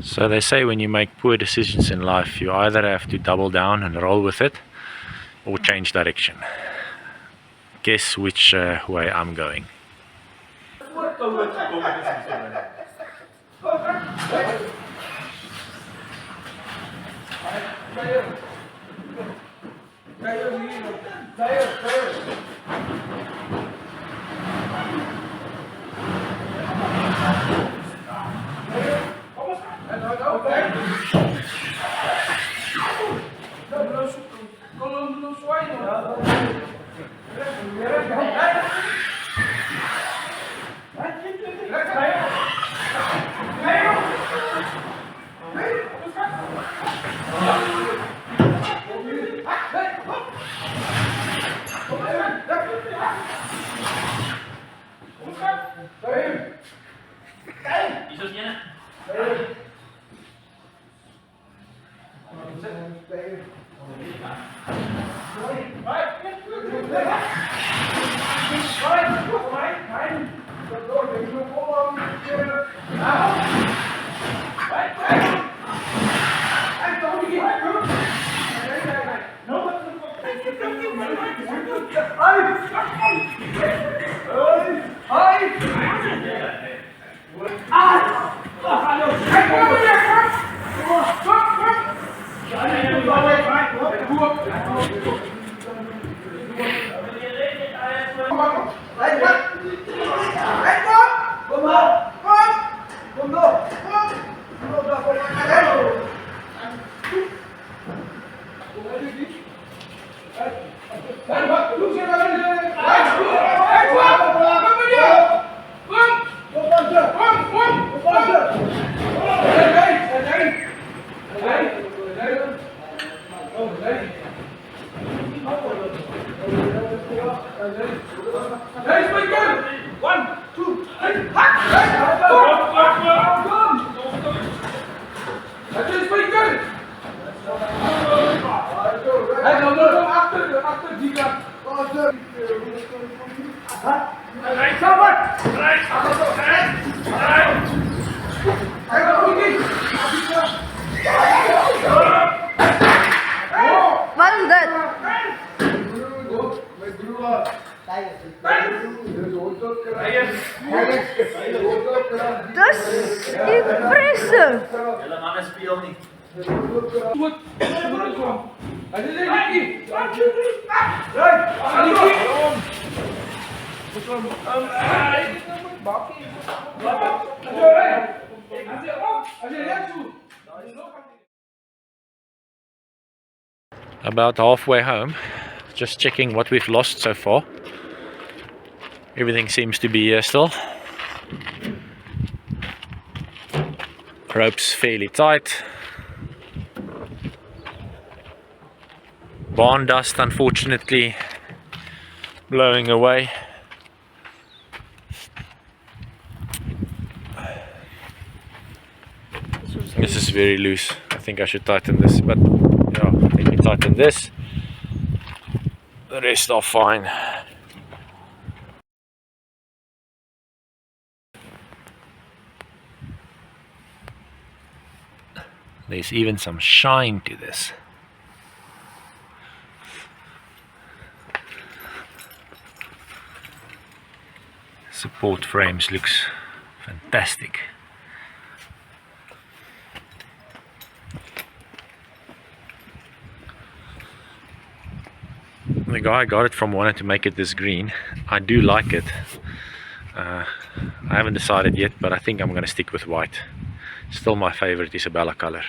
So they say when you make poor decisions in life, you either have to double down and roll with it or change direction. Guess which way I'm going. Dis impressive. Julle manne speel nie. About halfway home, just checking what we've lost so far. Everything seems to be here still. Rope's fairly tight. Barn dust unfortunately blowing away. This is very loose. I think I should tighten this, but yeah, let me tighten this. The rest are fine. There's even some shine to this. Support frames looks fantastic. The guy got it from wanting to make it this green. I do like it. I haven't decided yet, but I think I'm going to stick with white. Still my favorite Isabella color.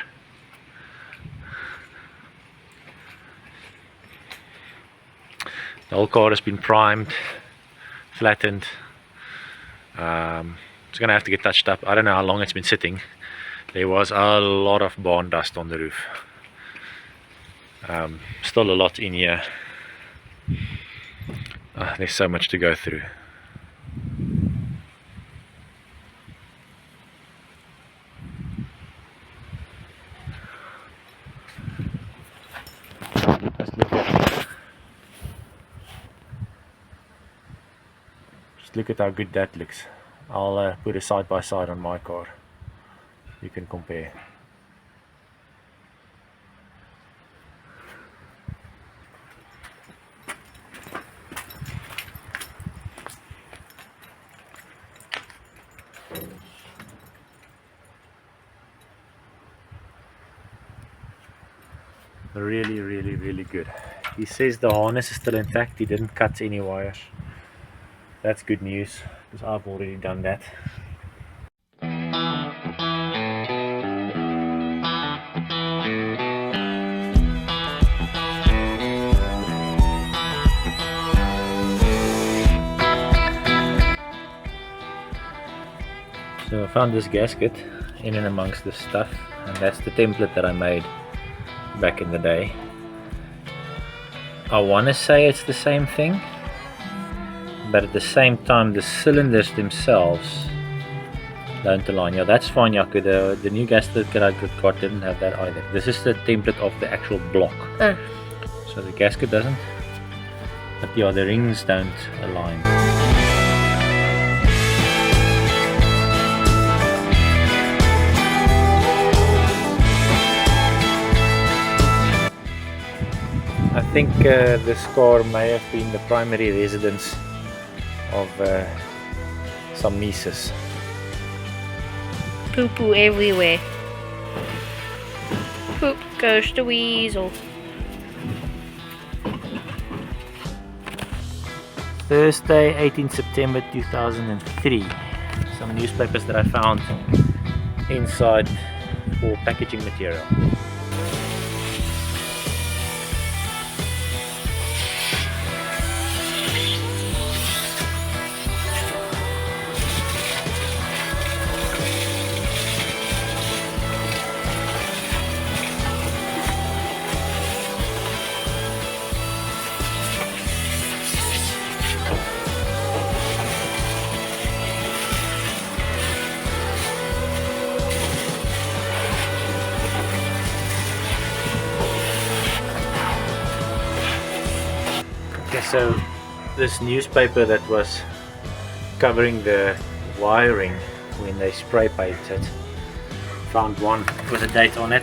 The whole car has been primed, flattened. It's going to have to get touched up. I don't know how long it's been sitting. There was a lot of barn dust on the roof. Still a lot in here. There's so much to go through. Just look at how good that looks. I'll put it side by side on my car. you can compare. Really good. He says the harness is still intact, he didn't cut any wires. That's good news, because I've already done that. So I found this gasket in and amongst this stuff, and that's the template that I made back in the day. I want to say it's the same thing, but at the same time the cylinders themselves don't align. Yeah, that's fine, Jaco. The new gasket that I got didn't have that either. This is the template of the actual block. So the gasket doesn't, but yeah, the rings don't align. I think this car may have been the primary residence of some nieces. Poo poo everywhere. Poop goes the weasel. Thursday, 18 September 2003. Some newspapers that I found inside for packaging material. So this newspaper that was covering the wiring when they spray painted, found one with a date on it.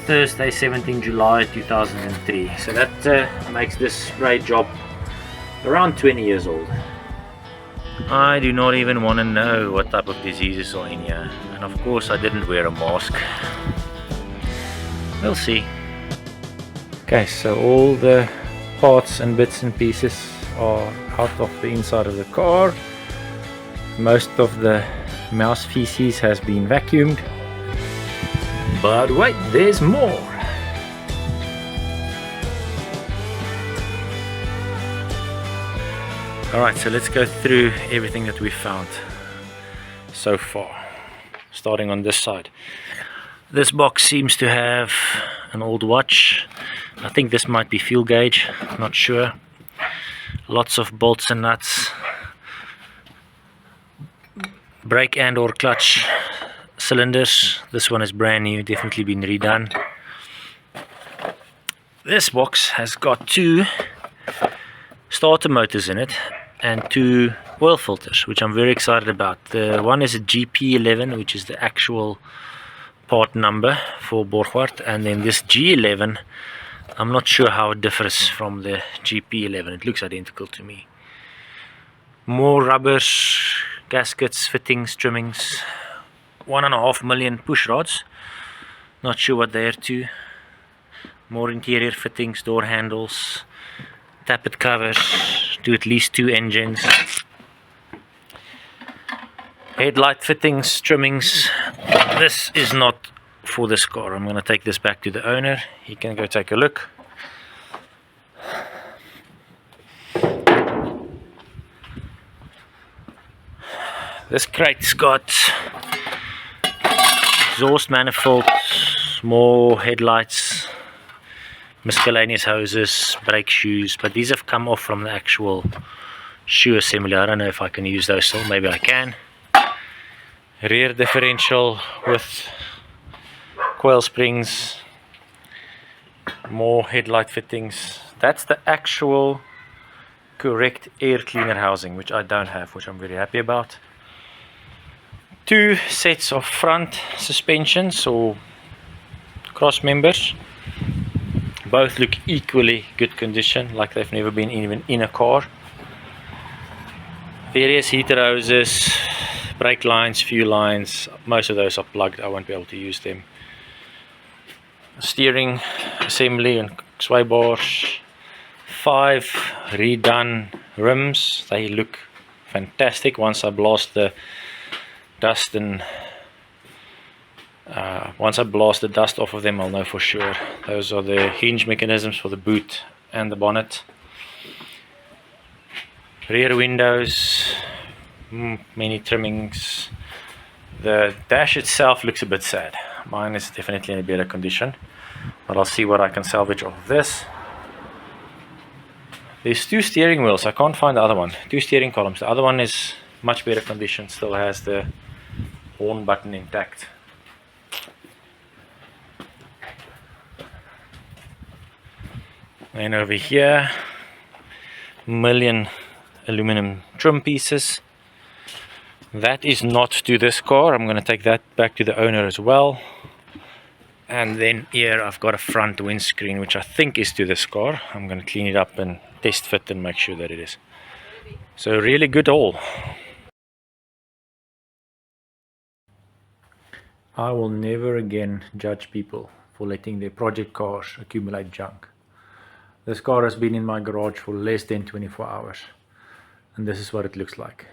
Thursday, 17 July 2003. So that makes this spray job around 20 years old. I do not even want to know what type of diseases are in here, and of course I didn't wear a mask. We'll see. Okay, so all the parts and bits and pieces are out of the inside of the car. Most of the mouse feces has been vacuumed. But wait, there's more! Alright, so let's go through everything that we found so far. Starting on this side. This box seems to have an old watch. I think this might be fuel gauge, not sure. Lots of bolts and nuts. Brake and or clutch cylinders. This one is brand new, definitely been redone. This box has got two starter motors in it and two oil filters, which I'm very excited about. The one is a GP11, which is the actual part number for Borgward, and then this G11, I'm not sure how it differs from the GP11. It looks identical to me. More rubbers, gaskets, fittings, trimmings. 1.5 million push rods, not sure what they're to. More interior fittings, door handles, tappet covers to at least 2 engines. Headlight fittings, trimmings. This is not for this car. I'm going to take this back to the owner. He can go take a look. This crate's got exhaust manifolds, more headlights, miscellaneous hoses, brake shoes, but these have come off from the actual shoe assembly. I don't know if I can use those still, maybe I can. Rear differential with coil springs, more headlight fittings. That's the actual correct air cleaner housing, which I don't have, which I'm very happy about. 2 sets of front suspensions or cross members. Both look equally good condition, like they've never been even in a car. Various heater hoses, brake lines, fuel lines, most of those are plugged. I won't be able to use them. Steering assembly and sway bars. 5 redone rims. They look fantastic. Once I blast the dust off of them, I'll know for sure. Those are the hinge mechanisms for the boot and the bonnet. Rear windows, many trimmings. The dash itself looks a bit sad. Mine is definitely in a better condition, but I'll see what I can salvage off of this. There's 2 steering wheels. I can't find the other one. 2 steering columns. The other one is much better condition, still has the horn button intact. And over here, million aluminum trim pieces. That is not to this car. I'm going to take that back to the owner as well. And then here I've got a front windscreen, which I think is to this car. I'm going to clean it up and test fit and make sure that it is. So really good haul. I will never again judge people for letting their project cars accumulate junk. This car has been in my garage for less than 24 hours. And this is what it looks like.